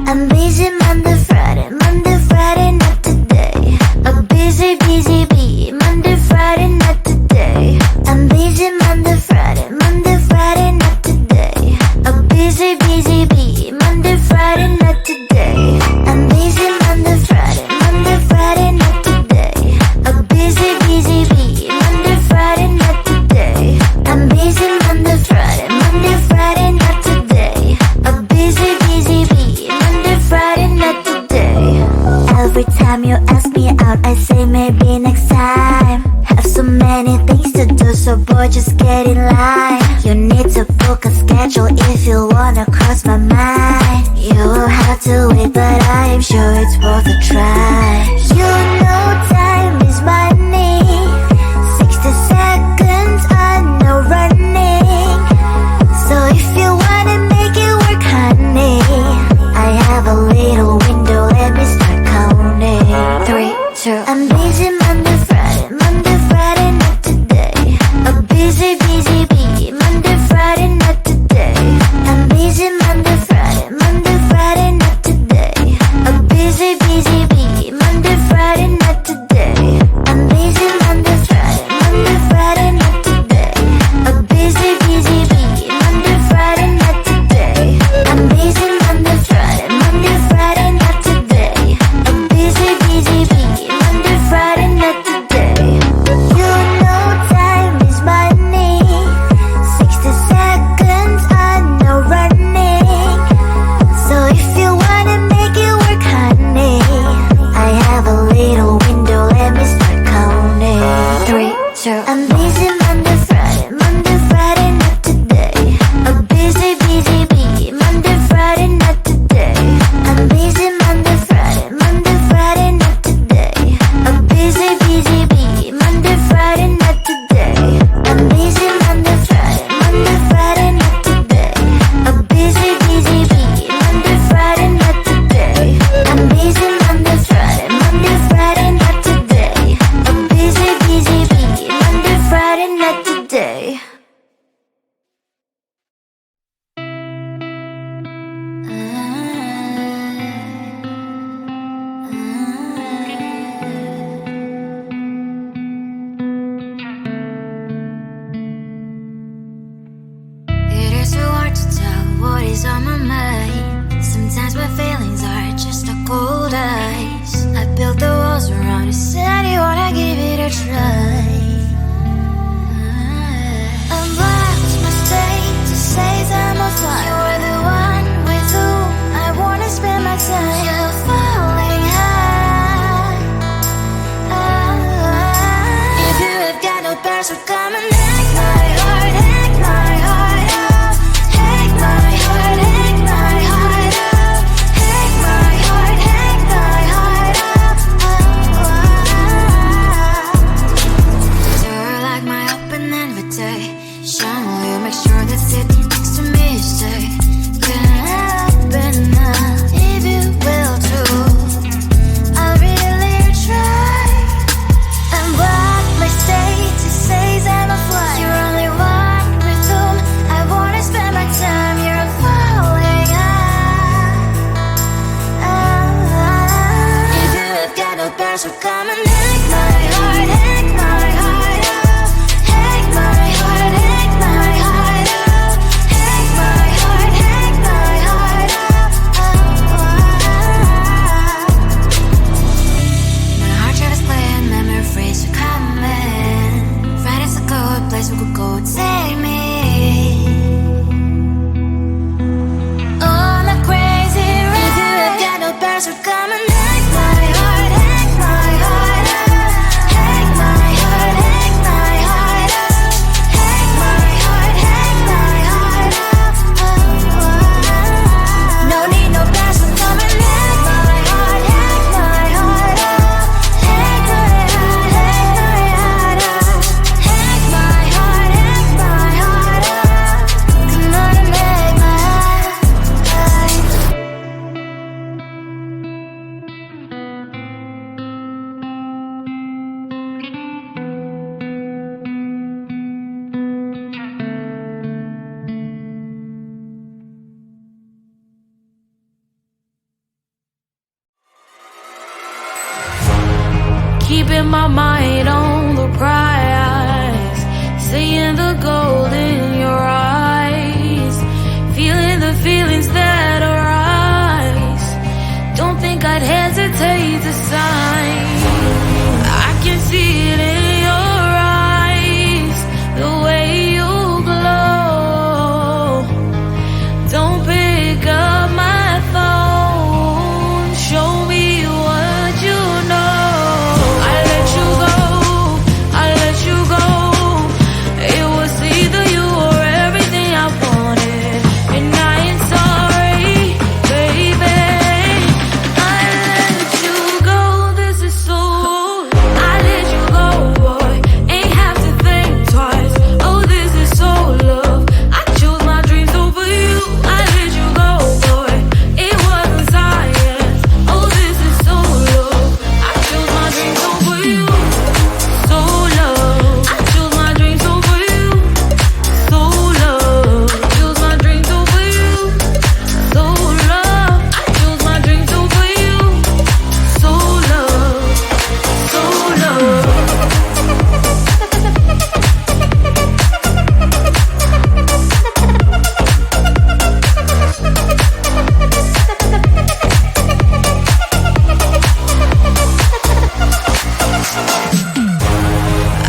I'm busy Monday, Friday, not today. A busy bee, Monday, Friday, not today. I'm busy Monday, Friday, not today. A busy bee, Monday, Friday, not today. I'm busy Monday, Friday, not today. A busy bee, Monday, Friday, not today. I'm busy Monday, Friday, not today. A busy bee, Monday, Friday, not today. Every time you ask me out, I say maybe next time. Have so many things to do, so boy, just get in line. You need to book a schedule if you wanna cross my mind. You will have to wait, but I am sure it's worth a try. You know time is money. 60 seconds on no running. So if you wanna make it work, honey, I have a little window, let me start counting. 3, 2, I'm busy Monday, Friday, not today. A busy bee, Monday, Friday, not today. I'm busy Monday, Friday, not today. A busy bee, Monday, Friday, not today. keeping my mind on the prize, seeing the gold in your eyes, feeling the feelings that arise. Don't think I'd hesitate to sign. I can see it in your eyes, the way you glow. Don't pick up my phone, show me what you know. I let you go, I let you go. It was either you or everything I wanted, and I ain't sorry, baby. I let you go, this is so. I let you go, boy, ain't have to think twice. Oh, this is so love. I chose my dreams over you. I let you go, boy, it wasn't science. Oh, this is so love. I chose my dreams over you. So love. I chose my dreams over you. So love. Chose my dreams over you. So love. I chose my dreams over you. So love. So love.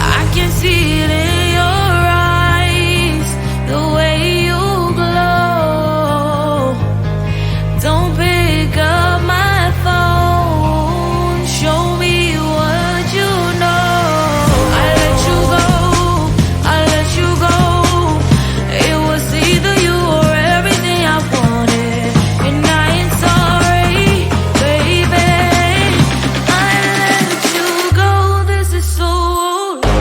I can see it in your eyes, the way you glow. Don't pick up my phone, show me what you know. I let you go, I let you go. It was either you or everything I wanted, and I ain't sorry, baby. I let you go, this is so.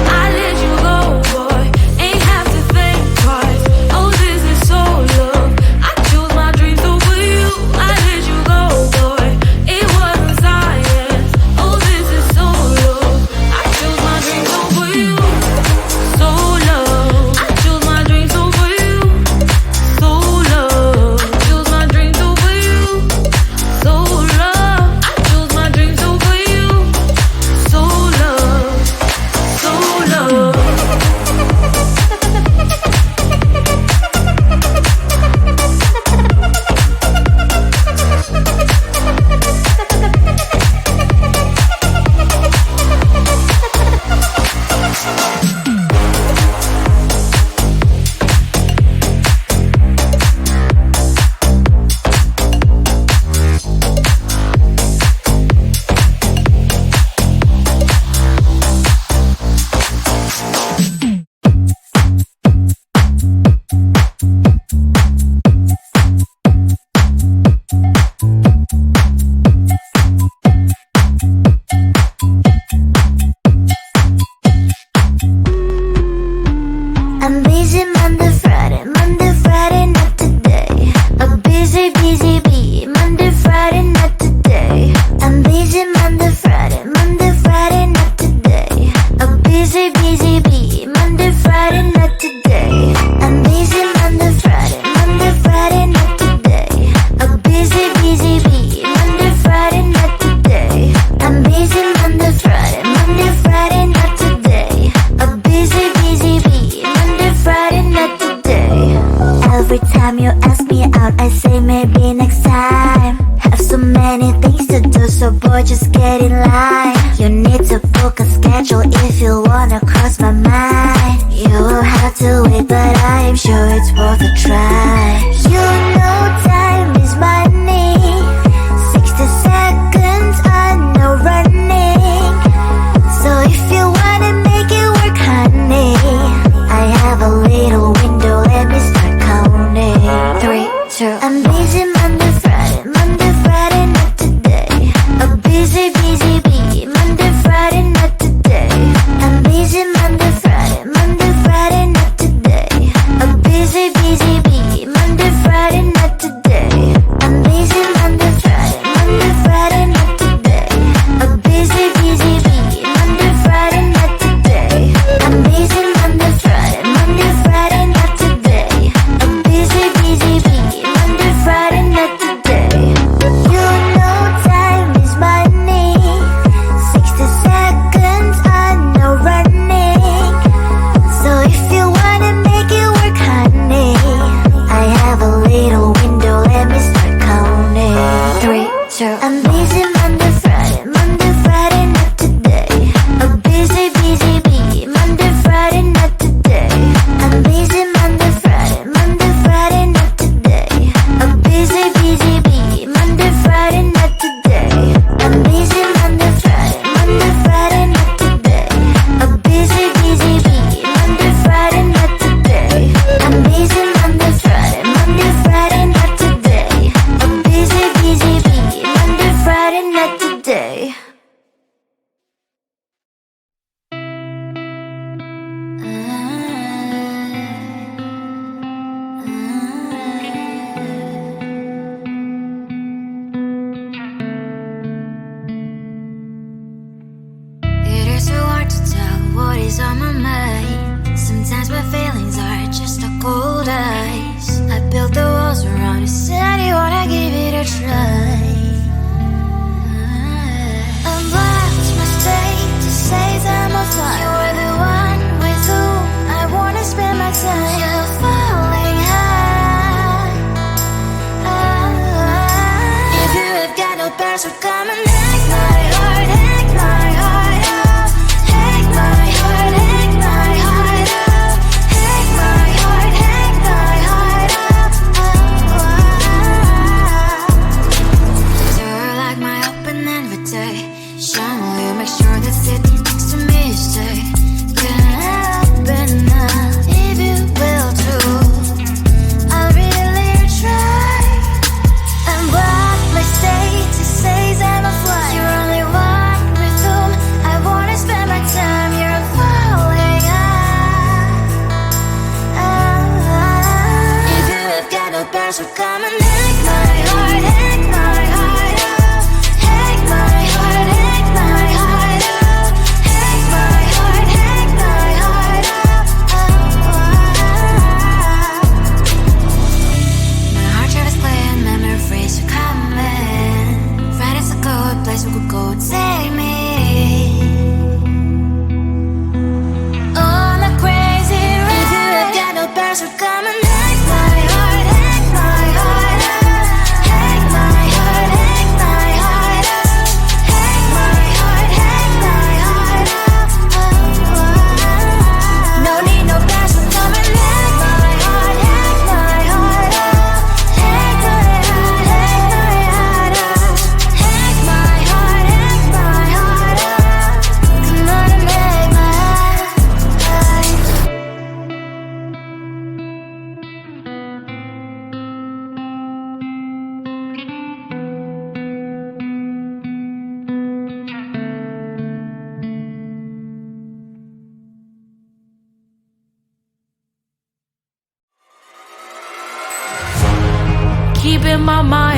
I let you go, boy, ain't have to think twice. Oh, this is so love. I chose my dreams over you. I let you go, boy, it wasn't science. Oh, this is so love. I chose my dreams over you. So love. I chose my dreams over you. So love. Chose my dreams over you. So love. I chose my dreams over you. So love. So love. I'm busy Monday, Friday, not today. A busy, busy bee, Monday, Friday, not today. I'm busy Monday, Friday, not today. A busy, busy bee, Monday, Friday, not today. I'm busy Monday, Friday, not today. A busy, busy bee, Monday, Friday, not today. I'm busy Monday, Friday, not today. A busy, busy bee, Monday, Friday, not today. Every time you ask me out, I say maybe next time. Have so many things to do, so boy, just get in line. You need to book a schedule if you wanna cross my mind. You will have to wait, but I am sure it's worth a try. You know time is money. 60 seconds, I know running. So if you wanna make it work, honey, I have a little window, let me start counting. 3, 2, I'm busy Monday, Friday, not today. A busy, busy bee, Monday, Friday, not today. I'm busy Monday, Friday, not today. A busy, busy bee, Monday, Friday, not today. my mind.